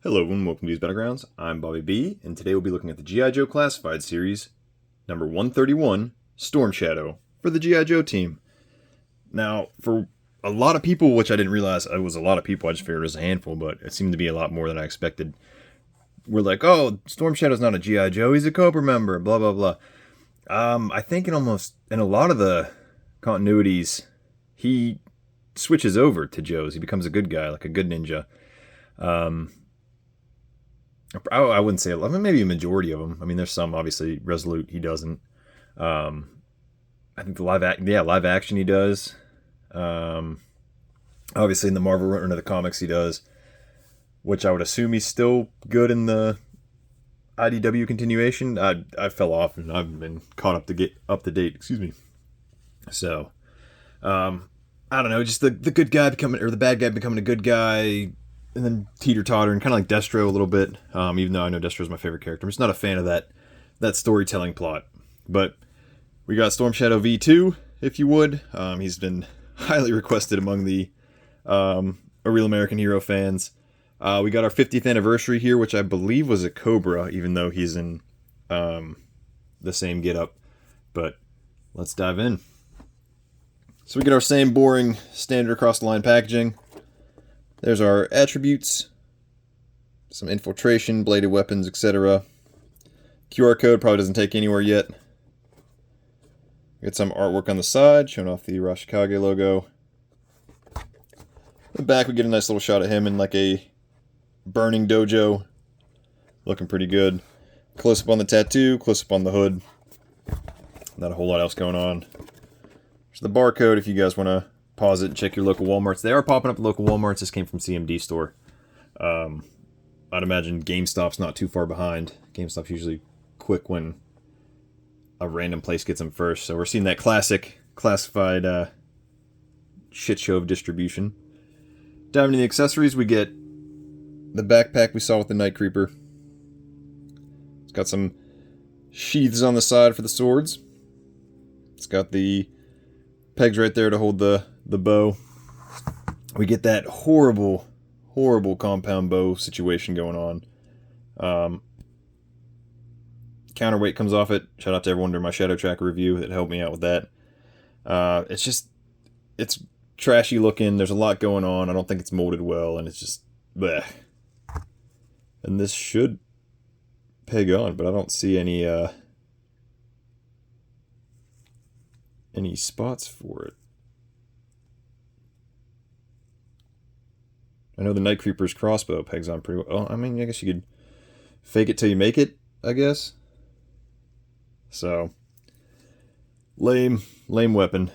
Hello and welcome to these Battlegrounds. I'm Bobby B, and today we'll be looking at the GIJoe Classified Series, number 131, Storm Shadow, for the GIJoe team. Now, for a lot of people, which I didn't realize it was a lot of people, I just figured it was a handful, but it seemed to be a lot more than I expected. We're like, oh, Storm Shadow's not a GIJoe, he's a Cobra member, blah, blah, blah. I think in a lot of the continuities, he switches over to Joe's. He becomes a good guy, like a good ninja. I wouldn't say, I mean, maybe a majority of them. I mean, there's some, obviously, Resolute, he doesn't. I think the live action he does. Obviously, in the Marvel run of the comics, he does. Which I would assume he's still good in the IDW continuation. I fell off and I've been caught up to get up to date. Excuse me. So, I don't know, just the good guy becoming, or the bad guy becoming a good guy, and then teeter-tottering, kind of like Destro a little bit, even though I know Destro's my favorite character. I'm just not a fan of that storytelling plot. But we got Storm Shadow V2, if you would. He's been highly requested among the A Real American Hero fans. We got our 50th anniversary here, which I believe was a Cobra, even though he's in the same getup. But let's dive in. So we get our same boring standard across the line packaging. There's our attributes, some infiltration, bladed weapons, etc. QR code probably doesn't take anywhere yet. We got some artwork on the side showing off the Rashikage logo. In the back we get a nice little shot of him in like a burning dojo. Looking pretty good. Close up on the tattoo, close up on the hood. Not a whole lot else going on. There's the barcode if you guys want to pause it and check your local Walmarts. They are popping up at local Walmarts. This came from CMD store. I'd imagine GameStop's not too far behind. GameStop's usually quick when a random place gets them first. So we're seeing that classic classified shit show of distribution. Diving into the accessories, we get the backpack we saw with the Night Creeper. It's got some sheaths on the side for the swords. It's got the pegs right there to hold the bow. We get that horrible compound bow situation going on. Counterweight comes off it. Shout out to everyone during my Shadow Tracker review that helped me out with that. It's trashy looking. There's a lot going on. I don't think it's molded well, and it's just bleh. And this should peg on, but I don't see any spots for it. I know the Night Creeper's crossbow pegs on pretty well. I mean, I guess you could fake it till you make it, I guess. So, lame weapon.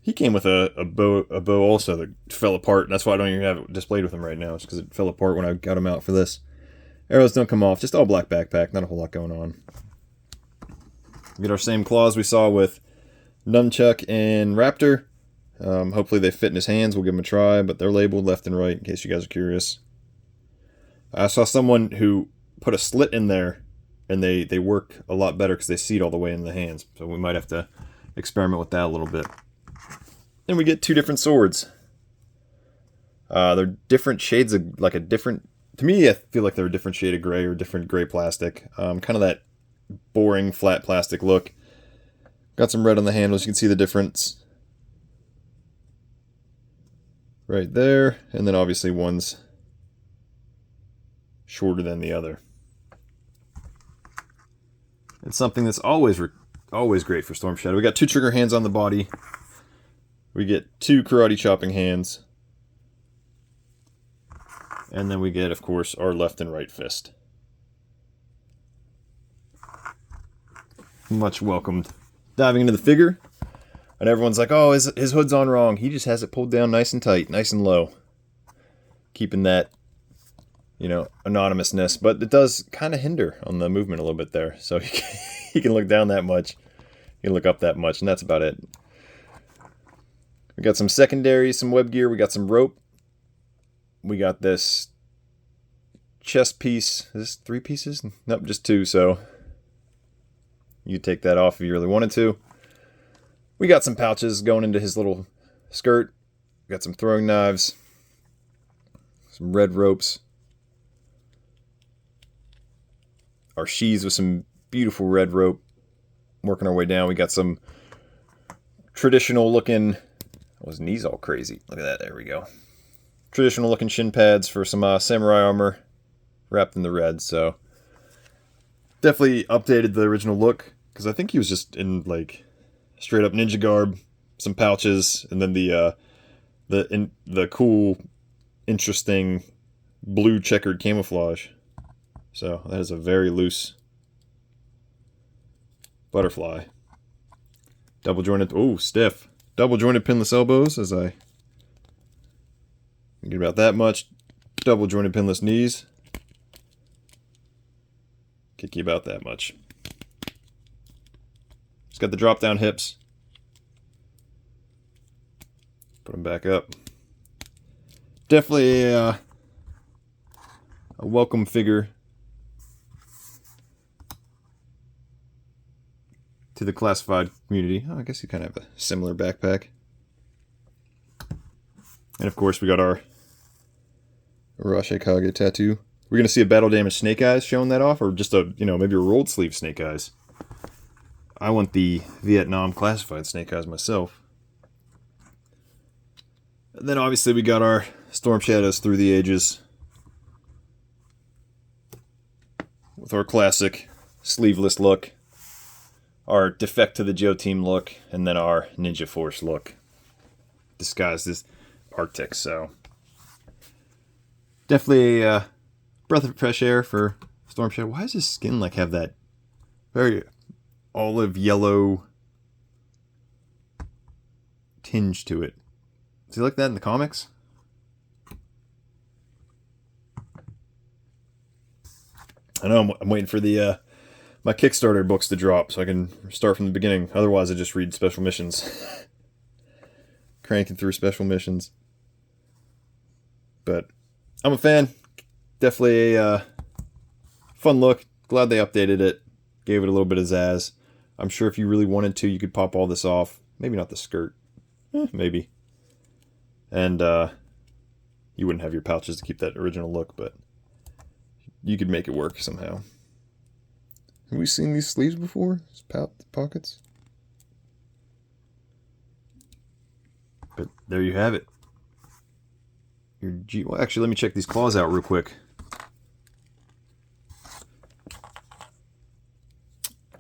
He came with a bow also that fell apart, and that's why I don't even have it displayed with him right now. It's because it fell apart when I got him out for this. Arrows don't come off, just all black backpack, not a whole lot going on. We get our same claws we saw with Nunchuck and Raptor. Hopefully they fit in his hands. We'll give them a try, but they're labeled left and right in case you guys are curious. I saw someone who put a slit in there, and they work a lot better because they seat all the way in the hands. So we might have to experiment with that a little bit. Then we get two different swords. They're different shades of, like a different... To me, I feel like they're a different shade of gray or different gray plastic. Kind of that boring, flat plastic look. Got some red on the handles. You can see the difference right there, and then obviously one's shorter than the other. It's something that's always great for Storm Shadow. We got two trigger hands on the body. We get two karate chopping hands. And then we get, of course, our left and right fist. Much welcomed. Diving into the figure. And everyone's like, oh, his hood's on wrong. He just has it pulled down nice and tight, nice and low. Keeping that, anonymousness. But it does kind of hinder on the movement a little bit there. So he can look down that much. He can look up that much, and that's about it. We got some secondaries, some web gear. We got some rope. We got this chest piece. Is this 3 pieces? Nope, just 2, so you take that off if you really wanted to. We got some pouches going into his little skirt. We got some throwing knives. Some red ropes. Our sheaths with some beautiful red rope. Working our way down. We got some traditional looking... Oh, his knee's all crazy. Look at that. There we go. Traditional looking shin pads for some samurai armor wrapped in the red. So definitely updated the original look. Because I think he was just in like straight up ninja garb. Some pouches. And then the cool, interesting blue checkered camouflage. So that is a very loose butterfly. Double jointed, oh, stiff. Double jointed pinless elbows as I get about that much. Double jointed pinless knees. Kick you about that much. It's got the drop down hips. Put them back up. Definitely a welcome figure to the classified community. Oh, I guess you kind of have a similar backpack. And of course, we got our Arashikage tattoo. We're gonna see a battle damaged Snake Eyes showing that off, or just a, you know, maybe a rolled sleeve Snake Eyes. I want the Vietnam classified Snake Eyes myself. And then obviously we got our Storm Shadows Through the Ages with our classic sleeveless look, our Defect to the Joe Team look, and then our Ninja Force look, disguised as Arctic. So definitely a breath of fresh air for Storm Shadow. Why does his skin like have that very olive yellow tinge to it? Does he like that in the comics? I know I'm waiting for the my Kickstarter books to drop so I can start from the beginning. Otherwise, I just read special missions. Cranking through special missions. But I'm a fan. Definitely a fun look. Glad they updated it. Gave it a little bit of zazz. I'm sure if you really wanted to, you could pop all this off. Maybe not the skirt. Maybe. And you wouldn't have your pouches to keep that original look, but you could make it work somehow. Have we seen these sleeves before? These pockets? But there you have it. Well, actually, let me check these claws out real quick.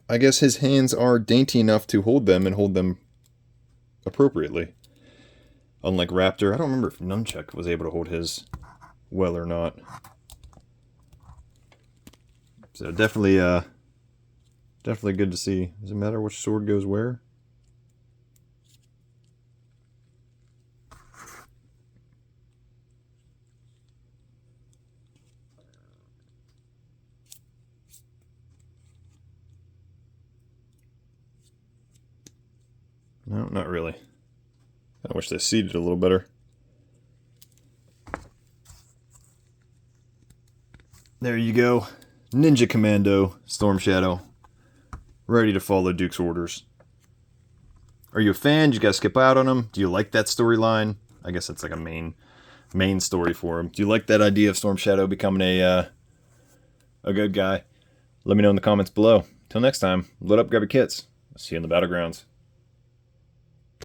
I guess his hands are dainty enough to hold them and hold them appropriately. Unlike Raptor. I don't remember if Nunchuck was able to hold his well or not. So definitely good to see. Does it matter which sword goes where? No, not really. I wish they seated a little better. There you go. Ninja Commando Storm Shadow. Ready to follow Duke's orders. Are you a fan? Did you guys skip out on him? Do you like that storyline? I guess that's like a main story for him. Do you like that idea of Storm Shadow becoming a good guy? Let me know in the comments below. Till next time, load up, grab your kits. I'll see you in the battlegrounds.